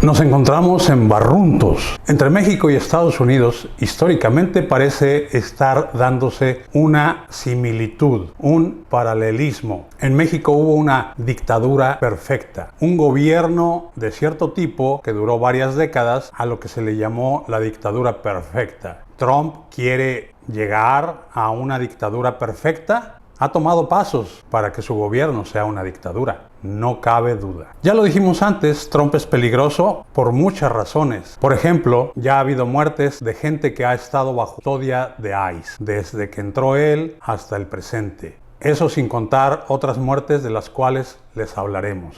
Nos encontramos en barruntos. Entre México y Estados Unidos, históricamente parece estar dándose una similitud, un paralelismo. En México hubo una dictadura perfecta, un gobierno de cierto tipo que duró varias décadas, a lo que se le llamó la dictadura perfecta. Trump quiere llegar a una dictadura perfecta. Ha tomado pasos para que su gobierno sea una dictadura, no cabe duda. Ya lo dijimos antes, Trump es peligroso por muchas razones. Por ejemplo, ya ha habido muertes de gente que ha estado bajo custodia de ICE, desde que entró él hasta el presente. Eso sin contar otras muertes de las cuales les hablaremos.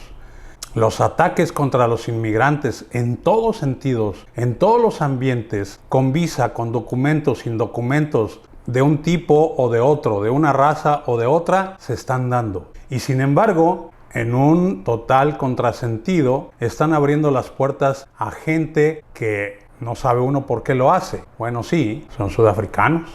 Los ataques contra los inmigrantes en todos sentidos, en todos los ambientes, con visa, con documentos, sin documentos, de un tipo o de otro, de una raza o de otra, se están dando. Y sin embargo, en un total contrasentido, están abriendo las puertas a gente que no sabe uno por qué lo hace. Bueno, sí, son sudafricanos,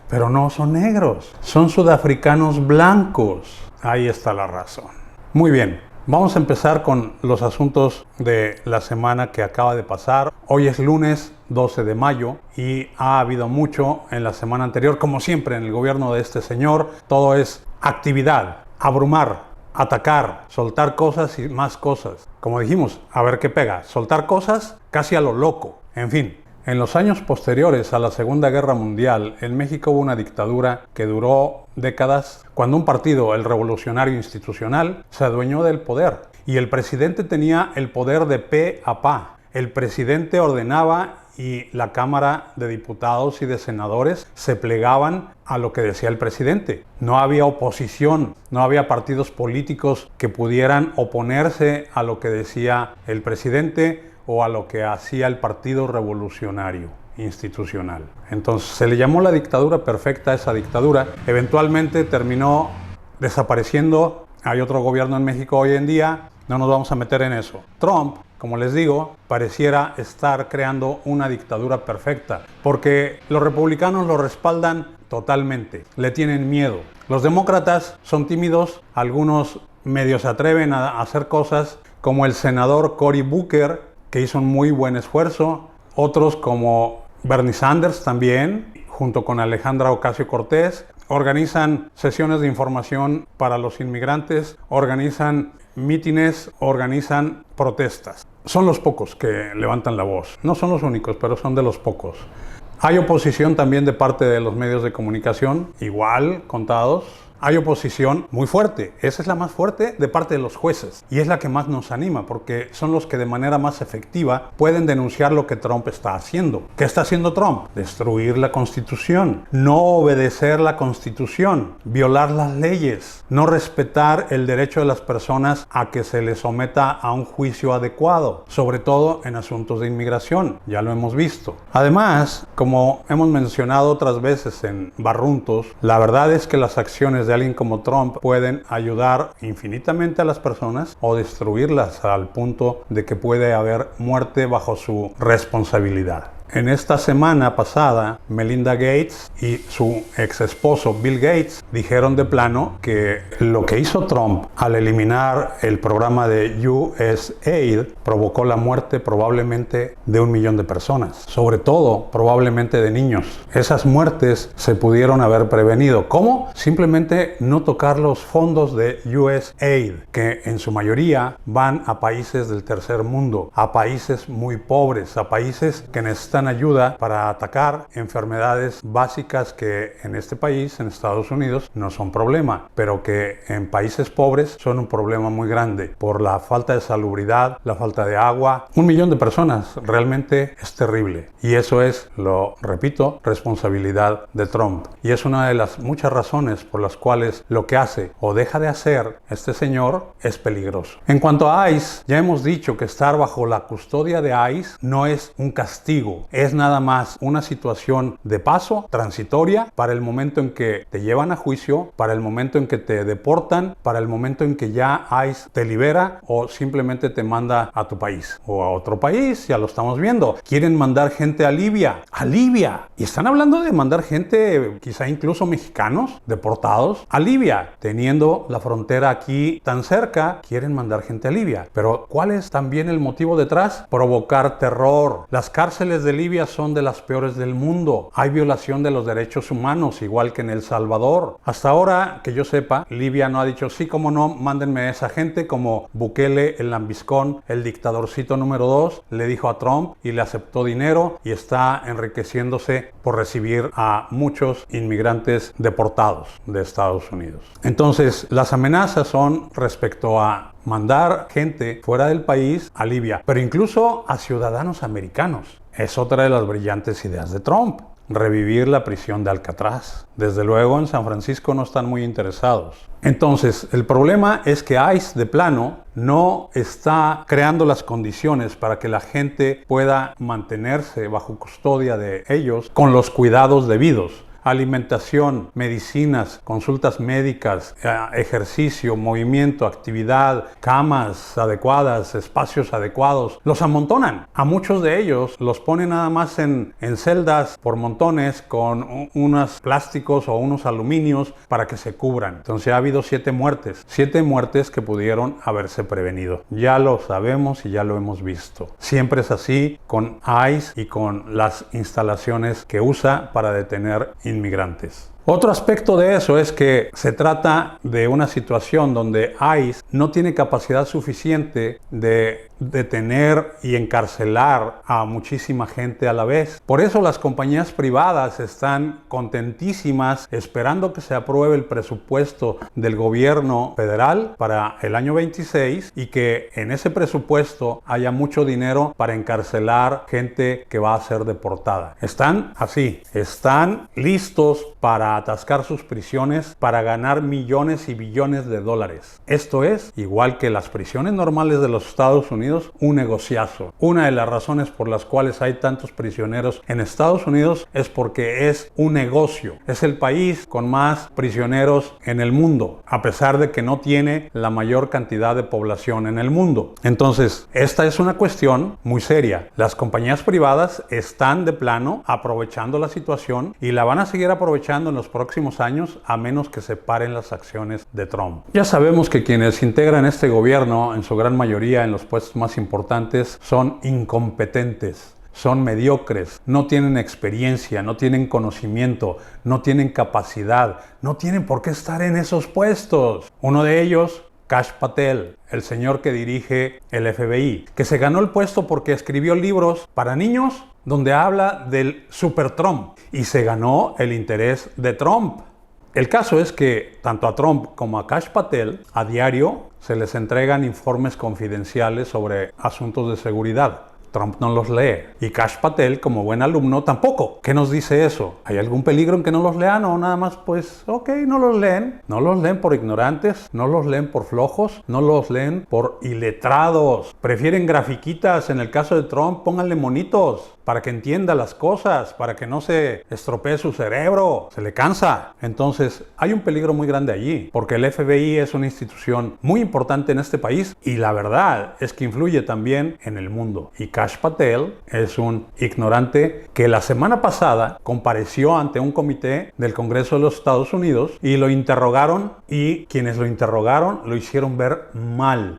pero no son negros, son sudafricanos blancos. Ahí está la razón. Muy bien. Vamos a empezar con los asuntos de la semana que acaba de pasar. Hoy es lunes 12 de mayo y ha habido mucho en la semana anterior. Como siempre en el gobierno de este señor, todo es actividad, abrumar, atacar, soltar cosas y más cosas. Como dijimos, a ver qué pega. Soltar cosas casi a lo loco. En fin. En los años posteriores a la Segunda Guerra Mundial, en México hubo una dictadura que duró décadas cuando un partido, el Revolucionario Institucional, se adueñó del poder. Y el presidente tenía el poder de pe a pa. El presidente ordenaba y la Cámara de Diputados y de Senadores se plegaban a lo que decía el presidente. No había oposición, no había partidos políticos que pudieran oponerse a lo que decía el presidente o a lo que hacía el Partido Revolucionario Institucional. Entonces se le llamó la dictadura perfecta a esa dictadura. Eventualmente terminó desapareciendo. Hay otro gobierno en México hoy en día. No nos vamos a meter en eso. Trump, como les digo, pareciera estar creando una dictadura perfecta, porque los republicanos lo respaldan totalmente. Le tienen miedo. Los demócratas son tímidos. Algunos medio se atreven a hacer cosas, como el senador Cory Booker, que hizo un muy buen esfuerzo. Otros como Bernie Sanders también, junto con Alejandra Ocasio-Cortez, organizan sesiones de información para los inmigrantes, organizan mítines, organizan protestas. Son los pocos que levantan la voz. No son los únicos, pero son de los pocos. Hay oposición también de parte de los medios de comunicación, igual contados. Hay oposición muy fuerte, esa es la más fuerte de parte de los jueces y es la que más nos anima porque son los que de manera más efectiva pueden denunciar lo que Trump está haciendo. ¿Qué está haciendo Trump? Destruir la Constitución, no obedecer la Constitución, violar las leyes, no respetar el derecho de las personas a que se les someta a un juicio adecuado, sobre todo en asuntos de inmigración, ya lo hemos visto. Además, como hemos mencionado otras veces en Barruntos, la verdad es que las acciones de alguien como Trump pueden ayudar infinitamente a las personas o destruirlas al punto de que puede haber muerte bajo su responsabilidad. En esta semana pasada, Melinda Gates y su ex esposo Bill Gates dijeron de plano que lo que hizo Trump al eliminar el programa de USAID provocó la muerte probablemente de 1 millón de personas, sobre todo probablemente de niños. Esas muertes se pudieron haber prevenido. ¿Cómo? Simplemente no tocar los fondos de USAID, que en su mayoría van a países del tercer mundo, a países muy pobres, a países que necesitan ayuda para atacar enfermedades básicas que en este país, en Estados Unidos, no son problema, pero que en países pobres son un problema muy grande por la falta de salubridad, la falta de agua. 1 millón de personas realmente es terrible y eso es, lo repito, responsabilidad de Trump y es una de las muchas razones por las cuales lo que hace o deja de hacer este señor es peligroso. En cuanto a ICE, ya hemos dicho que estar bajo la custodia de ICE no es un castigo. es nada más una situación de paso, transitoria, para el momento en que te llevan a juicio, para el momento en que te deportan, para el momento en que ya ICE te libera o simplemente te manda a tu país o a otro país. Ya lo estamos viendo. Quieren mandar gente a Libia. ¡A Libia! Y están hablando de mandar gente, quizá incluso mexicanos, deportados a Libia. Teniendo la frontera aquí tan cerca, quieren mandar gente a Libia. Pero ¿cuál es también el motivo detrás? Provocar terror. Las cárceles de Libia son de las peores del mundo. Hay violación de los derechos humanos, igual que en El Salvador. Hasta ahora, que yo sepa, Libia no ha dicho sí, como no, mándenme a esa gente, como Bukele, el lambiscón, el dictadorcito número 2, le dijo a Trump y le aceptó dinero y está enriqueciéndose por recibir a muchos inmigrantes deportados de Estados Unidos. Entonces, las amenazas son respecto a mandar gente fuera del país a Libia, pero incluso a ciudadanos americanos. Es otra de las brillantes ideas de Trump. Revivir la prisión de Alcatraz. Desde luego en San Francisco no están muy interesados. Entonces, el problema es que ICE de plano no está creando las condiciones para que la gente pueda mantenerse bajo custodia de ellos con los cuidados debidos. Alimentación, medicinas, consultas médicas, ejercicio, movimiento, actividad, camas adecuadas, espacios adecuados. Los amontonan. A muchos de ellos los ponen nada más en celdas por montones con unos plásticos o unos aluminios para que se cubran. Entonces ha habido 7 muertes. 7 muertes que pudieron haberse prevenido. Ya lo sabemos y ya lo hemos visto. Siempre es así con ICE y con las instalaciones que usa para detener inmigrantes. Otro aspecto de eso es que se trata de una situación donde ICE no tiene capacidad suficiente de detener y encarcelar a muchísima gente a la vez. Por eso las compañías privadas están contentísimas esperando que se apruebe el presupuesto del gobierno federal para el año 26 y que en ese presupuesto haya mucho dinero para encarcelar gente que va a ser deportada. Están así, están listos para atascar sus prisiones para ganar millones y billones de dólares. Esto es, igual que las prisiones normales de los Estados Unidos, un negociazo. Una de las razones por las cuales hay tantos prisioneros en Estados Unidos es porque es un negocio. Es el país con más prisioneros en el mundo, a pesar de que no tiene la mayor cantidad de población en el mundo. Entonces, esta es una cuestión muy seria. Las compañías privadas están de plano aprovechando la situación y la van a seguir aprovechando en los próximos años a menos que se paren las acciones de Trump. Ya sabemos que quienes integran este gobierno, en su gran mayoría en los puestos más importantes, son incompetentes. Son mediocres, no tienen experiencia, no tienen conocimiento, no tienen capacidad, no tienen por qué estar en esos puestos. Uno de ellos, Kash Patel, el señor que dirige el FBI, que se ganó el puesto porque escribió libros para niños donde habla del Super Trump y se ganó el interés de Trump. El caso es que tanto a Trump como a Kash Patel a diario se les entregan informes confidenciales sobre asuntos de seguridad. Trump no los lee y Kash Patel, como buen alumno, tampoco. ¿Qué nos dice eso? ¿Hay algún peligro en que no los lean o nada más pues ok, no los leen? No los leen por ignorantes, no los leen por flojos, no los leen por iletrados. Prefieren grafiquitas. En el caso de Trump, pónganle monitos para que entienda las cosas, para que no se estropee su cerebro, se le cansa. Entonces, hay un peligro muy grande allí, porque el FBI es una institución muy importante en este país y la verdad es que influye también en el mundo. Y Kash Patel es un ignorante que la semana pasada compareció ante un comité del Congreso de los Estados Unidos y lo interrogaron y quienes lo interrogaron lo hicieron ver mal.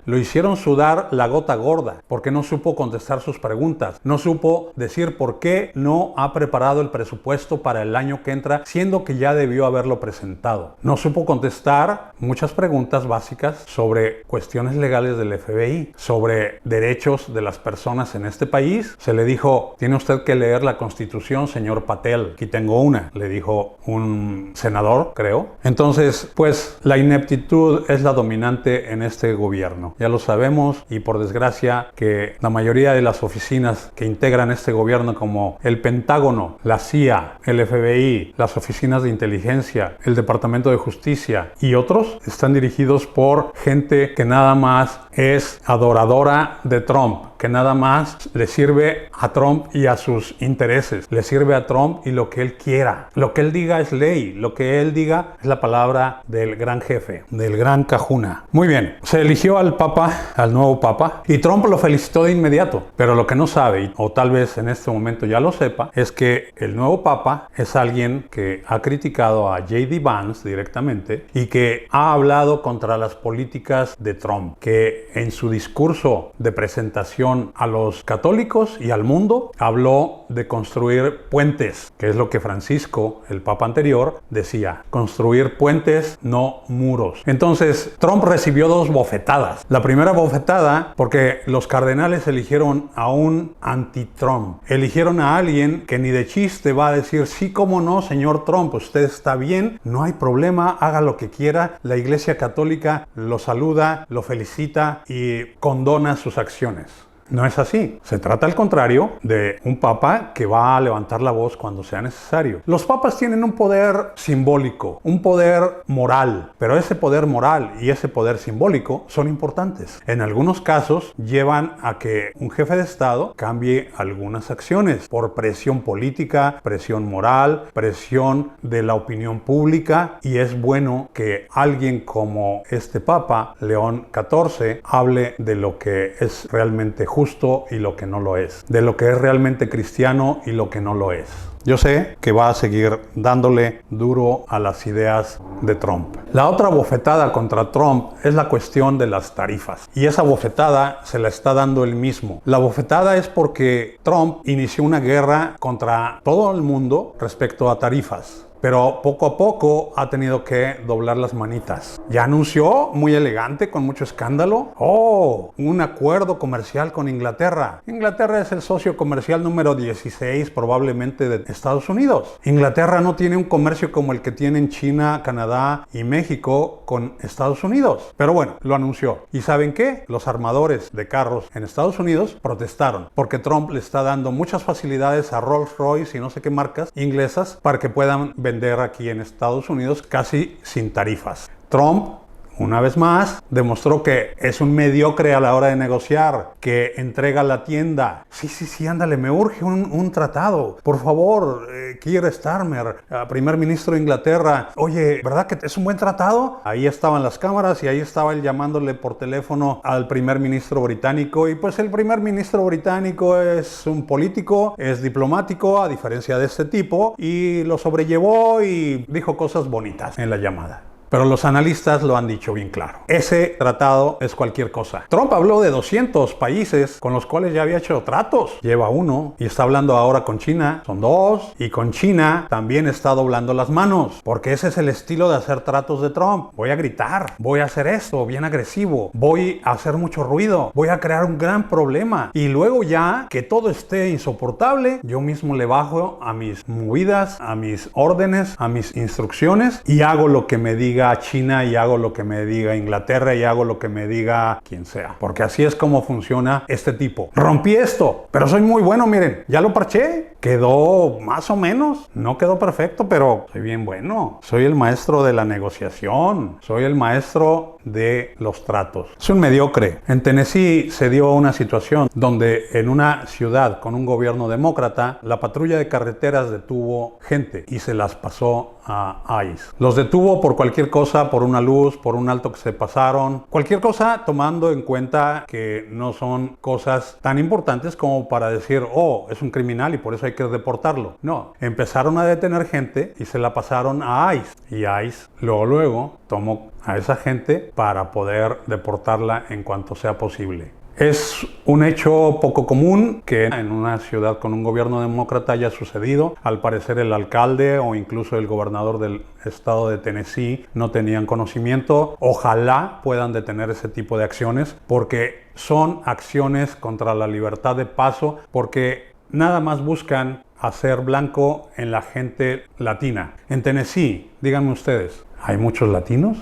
Lo hicieron sudar la gota gorda porque no supo contestar sus preguntas. No supo decir por qué no ha preparado el presupuesto para el año que entra, siendo que ya debió haberlo presentado. No supo contestar muchas preguntas básicas sobre cuestiones legales del FBI, sobre derechos de las personas en este país. Se le dijo, tiene usted que leer la Constitución, señor Patel. Aquí tengo una, le dijo un senador, creo. Entonces, pues la ineptitud es la dominante en este gobierno. Ya lo sabemos y por desgracia que la mayoría de las oficinas que integran este gobierno, como el Pentágono, la CIA, el FBI, las oficinas de inteligencia, el Departamento de Justicia y otros, están dirigidos por gente que nada más es adoradora de Trump. que nada más le sirve a Trump y a sus intereses. Le sirve a Trump y lo que él quiera. Lo que él diga es ley. Lo que él diga es la palabra del gran jefe, del gran Cajuna. Muy bien, se eligió al Papa, al nuevo Papa, y Trump lo felicitó de inmediato. Pero lo que no sabe, o tal vez en este momento ya lo sepa, es que el nuevo Papa es alguien que ha criticado a J.D. Vance directamente y que ha hablado contra las políticas de Trump, que en su discurso de presentación a los católicos y al mundo habló de construir puentes, que es lo que Francisco, el Papa anterior, decía: construir puentes, no muros. Entonces Trump recibió dos bofetadas. La primera bofetada porque los cardenales eligieron a un anti-Trump, eligieron a alguien que ni de chiste va a decir: sí, cómo no, señor Trump, usted está bien, no hay problema, haga lo que quiera, la Iglesia Católica lo saluda, lo felicita y condona sus acciones. No es así. Se trata al contrario de un papa que va a levantar la voz cuando sea necesario. Los papas tienen un poder simbólico, un poder moral, pero ese poder moral y ese poder simbólico son importantes. En algunos casos llevan a que un jefe de Estado cambie algunas acciones por presión política, presión moral, presión de la opinión pública, y es bueno que alguien como este Papa, León XIV, hable de lo que es realmente justo y lo que no lo es, de lo que es realmente cristiano y lo que no lo es. Yo sé que va a seguir dándole duro a las ideas de Trump. La otra bofetada contra Trump es la cuestión de las tarifas. Y esa bofetada se la está dando él mismo. La bofetada es porque Trump inició una guerra contra todo el mundo respecto a tarifas. Pero poco a poco ha tenido que doblar las manitas. Ya anunció, muy elegante, con mucho escándalo, un acuerdo comercial con Inglaterra. Inglaterra es el socio comercial número 16 probablemente de Estados Unidos. Inglaterra no tiene un comercio como el que tienen China, Canadá y México con Estados Unidos. Pero bueno, lo anunció. ¿Y saben qué? Los armadores de carros en Estados Unidos protestaron porque Trump le está dando muchas facilidades a Rolls-Royce y no sé qué marcas inglesas para que puedan vender aquí en Estados Unidos casi sin tarifas. Trump, una vez más, demostró que es un mediocre a la hora de negociar, que entrega la tienda. Sí, ándale, me urge un tratado. Por favor, Keir Starmer, primer ministro de Inglaterra. Oye, ¿verdad que es un buen tratado? Ahí estaban las cámaras y ahí estaba él llamándole por teléfono al primer ministro británico. Y pues el primer ministro británico es un político, es diplomático, a diferencia de este tipo, y lo sobrellevó y dijo cosas bonitas en la llamada. Pero los analistas lo han dicho bien claro. Ese tratado es cualquier cosa. Trump habló de 200 países con los cuales ya había hecho tratos. Lleva uno y está hablando ahora con China. Son dos. Y con China también está doblando las manos. Porque ese es el estilo de hacer tratos de Trump. Voy a gritar. Voy a hacer esto bien agresivo. Voy a hacer mucho ruido. Voy a crear un gran problema. Y luego ya que todo esté insoportable, yo mismo le bajo a mis movidas, a mis órdenes, a mis instrucciones y hago lo que me diga China y hago lo que me diga Inglaterra y hago lo que me diga quien sea. Porque así es como funciona este tipo. Rompí esto, pero soy muy bueno, miren. Ya lo parché. Quedó más o menos. No quedó perfecto, pero soy bien bueno. Soy el maestro de la negociación. Soy el maestro de los tratos. Es un mediocre. En Tennessee se dio una situación donde en una ciudad con un gobierno demócrata, la patrulla de carreteras detuvo gente y se las pasó a ICE. Los detuvo por cualquier cosa, por una luz, por un alto que se pasaron, cualquier cosa, tomando en cuenta que no son cosas tan importantes como para decir, es un criminal y por eso hay que deportarlo. No, empezaron a detener gente y se la pasaron a ICE. Y ICE luego tomó a esa gente para poder deportarla en cuanto sea posible. Es un hecho poco común que en una ciudad con un gobierno demócrata haya sucedido. Al parecer el alcalde o incluso el gobernador del estado de Tennessee no tenían conocimiento. Ojalá puedan detener ese tipo de acciones porque son acciones contra la libertad de paso, porque nada más buscan hacer blanco en la gente latina. En Tennessee, díganme ustedes, ¿hay muchos latinos?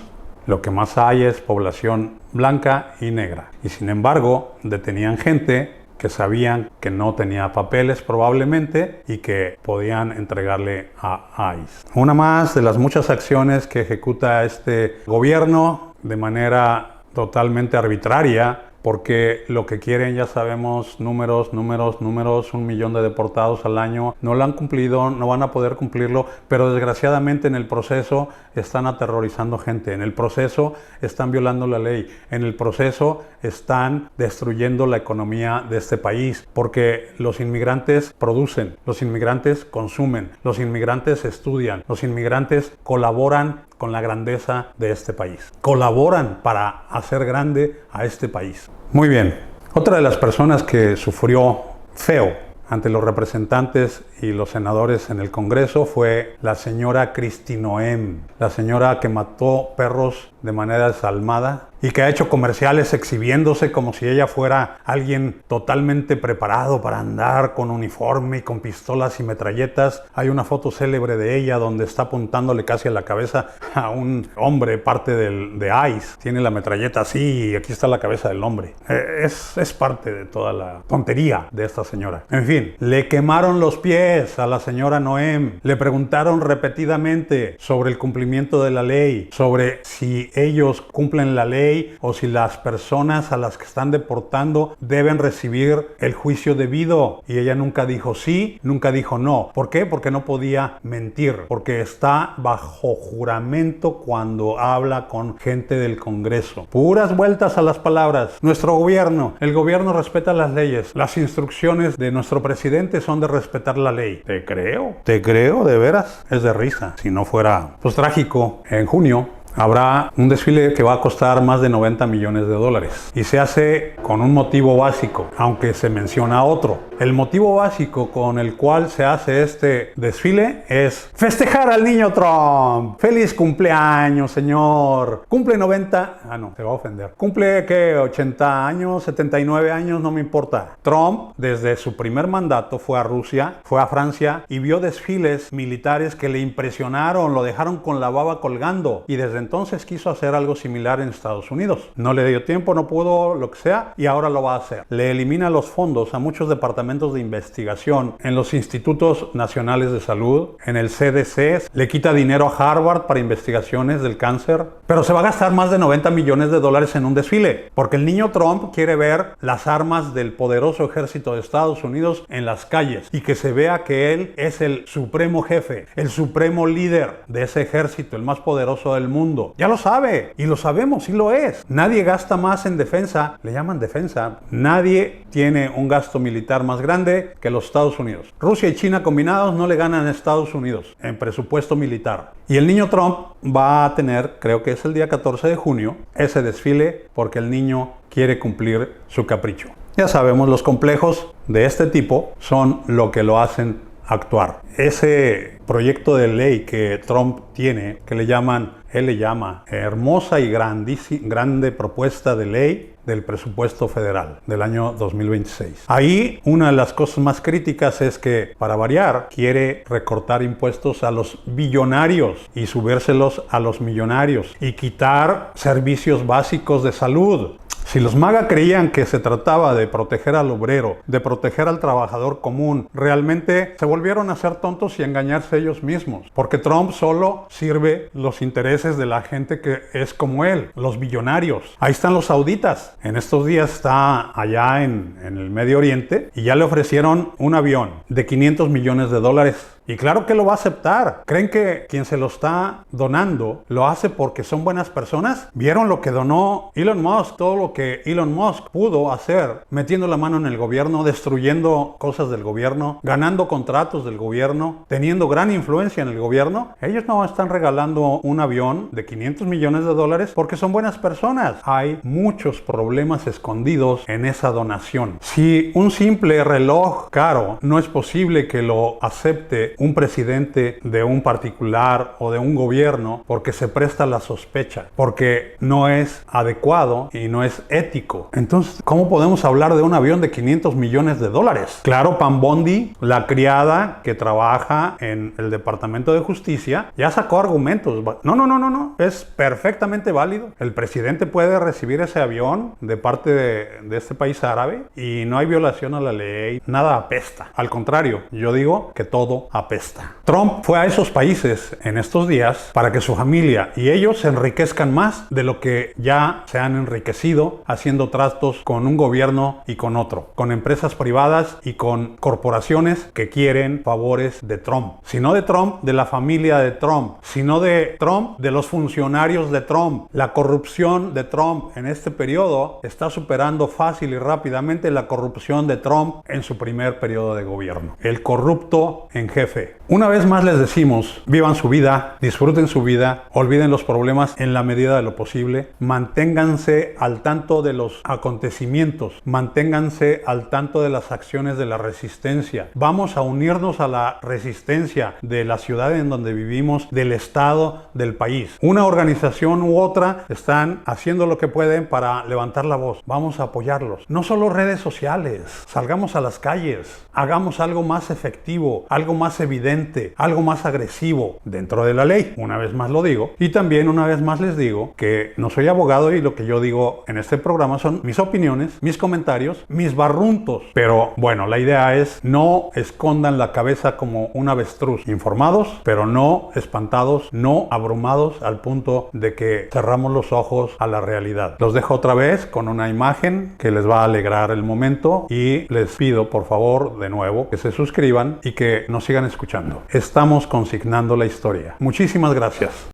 Lo que más hay es población blanca y negra. Y sin embargo, detenían gente que sabían que no tenía papeles probablemente y que podían entregarle a ICE. Una más de las muchas acciones que ejecuta este gobierno de manera totalmente arbitraria porque lo que quieren, ya sabemos, números, 1 millón de deportados al año, no lo han cumplido, no van a poder cumplirlo, pero desgraciadamente en el proceso están aterrorizando gente, en el proceso están violando la ley, en el proceso están destruyendo la economía de este país, porque los inmigrantes producen, los inmigrantes consumen, los inmigrantes estudian, los inmigrantes colaboran con la grandeza de este país, colaboran para hacer grande a este país. Muy bien, otra de las personas que sufrió feo ante los representantes y los senadores en el Congreso fue la señora Kristi Noem, la señora que mató perros de manera desalmada y que ha hecho comerciales exhibiéndose como si ella fuera alguien totalmente preparado para andar con uniforme y con pistolas y metralletas. Hay una foto célebre de ella donde está apuntándole casi a la cabeza a un hombre, parte de ICE. Tiene la metralleta así y aquí está la cabeza del hombre. Es parte de toda la tontería de esta señora. En fin, le quemaron los pies a la señora Noem. Le preguntaron repetidamente sobre el cumplimiento de la ley, sobre si ellos cumplen la ley o si las personas a las que están deportando deben recibir el juicio debido. Y ella nunca dijo sí, nunca dijo no. ¿Por qué? Porque no podía mentir, porque está bajo juramento cuando habla con gente del Congreso. Puras vueltas a las palabras. Nuestro gobierno, el gobierno respeta las leyes. Las instrucciones de nuestro presidente son de respetar la ley. ¿Te creo? ¿Te creo? ¿De veras? Es de risa. Si no fuera, pues trágico. En junio habrá un desfile que va a costar más de 90 millones de dólares y se hace con un motivo básico, aunque se menciona otro. El motivo básico con el cual se hace este desfile es festejar al niño Trump. ¡Feliz cumpleaños, señor! Cumple 90... no, se va a ofender. Cumple, ¿qué? 80 años, 79 años, no me importa. Trump, desde su primer mandato, fue a Rusia, fue a Francia y vio desfiles militares que le impresionaron, lo dejaron con la baba colgando y desde entonces quiso hacer algo similar en Estados Unidos. No le dio tiempo, no pudo, lo que sea, y ahora lo va a hacer. Le elimina los fondos a muchos departamentos de investigación en los institutos nacionales de salud, en el CDC, le quita dinero a Harvard para investigaciones del cáncer, pero se va a gastar más de 90 millones de dólares en un desfile, porque el niño Trump quiere ver las armas del poderoso ejército de Estados Unidos en las calles y que se vea que él es el supremo jefe, el supremo líder de ese ejército, el más poderoso del mundo. Ya lo sabe, y lo sabemos, y lo es. Nadie gasta más en defensa, le llaman defensa. Nadie tiene un gasto militar más grande que los Estados Unidos. Rusia y China combinados no le ganan a Estados Unidos en presupuesto militar. Y el niño Trump va a tener, creo que es el día 14 de junio, ese desfile porque el niño quiere cumplir su capricho. Ya sabemos, los complejos de este tipo son lo que lo hacen actuar. Ese proyecto de ley que Trump tiene, que él le llama hermosa y grande propuesta de ley del presupuesto federal del año 2026. Ahí una de las cosas más críticas es que, para variar, quiere recortar impuestos a los billonarios y subírselos a los millonarios y quitar servicios básicos de salud. Si los MAGA creían que se trataba de proteger al obrero, de proteger al trabajador común, realmente se volvieron a ser tontos y a engañarse ellos mismos. Porque Trump solo sirve los intereses de la gente que es como él, los billonarios. Ahí están los sauditas. En estos días está allá en el Medio Oriente y ya le ofrecieron un avión de 500 millones de dólares. Y claro que lo va a aceptar. ¿Creen que quien se lo está donando lo hace porque son buenas personas? ¿Vieron lo que donó Elon Musk? Todo lo que Elon Musk pudo hacer metiendo la mano en el gobierno, destruyendo cosas del gobierno, ganando contratos del gobierno, teniendo gran influencia en el gobierno. Ellos no están regalando un avión de 500 millones de dólares porque son buenas personas. Hay muchos problemas escondidos en esa donación. Si un simple reloj caro no es posible que lo acepte un presidente de un particular o de un gobierno porque se presta la sospecha, porque no es adecuado y no es ético. Entonces, ¿cómo podemos hablar de un avión de 500 millones de dólares? Claro, Pam Bondi, la criada que trabaja en el Departamento de Justicia, ya sacó argumentos. No. Es perfectamente válido. El presidente puede recibir ese avión de parte de este país árabe y no hay violación a la ley. Nada apesta. Al contrario, yo digo que todo apesta. apesta. Trump fue a esos países en estos días para que su familia y ellos se enriquezcan más de lo que ya se han enriquecido haciendo tratos con un gobierno y con otro, con empresas privadas y con corporaciones que quieren favores de Trump. Si no de Trump, de la familia de Trump. Si no de Trump, de los funcionarios de Trump. La corrupción de Trump en este periodo está superando fácil y rápidamente la corrupción de Trump en su primer periodo de gobierno. El corrupto en jefe. Una vez más les decimos, vivan su vida, disfruten su vida, olviden los problemas en la medida de lo posible, manténganse al tanto de los acontecimientos, manténganse al tanto de las acciones de la resistencia. Vamos a unirnos a la resistencia de la ciudad en donde vivimos, del estado, del país. Una organización u otra están haciendo lo que pueden para levantar la voz. Vamos a apoyarlos. No solo redes sociales, salgamos a las calles, hagamos algo más efectivo, algo más evidente, algo más agresivo dentro de la ley. Una vez más lo digo. Y también una vez más les digo que no soy abogado y lo que yo digo en este programa son mis opiniones, mis comentarios, mis barruntos. Pero bueno, la idea es no escondan la cabeza como un avestruz. Informados, pero no espantados, no abrumados al punto de que cerramos los ojos a la realidad. Los dejo otra vez con una imagen que les va a alegrar el momento y les pido por favor de nuevo que se suscriban y que nos sigan escuchando. Estamos consignando la historia. Muchísimas gracias.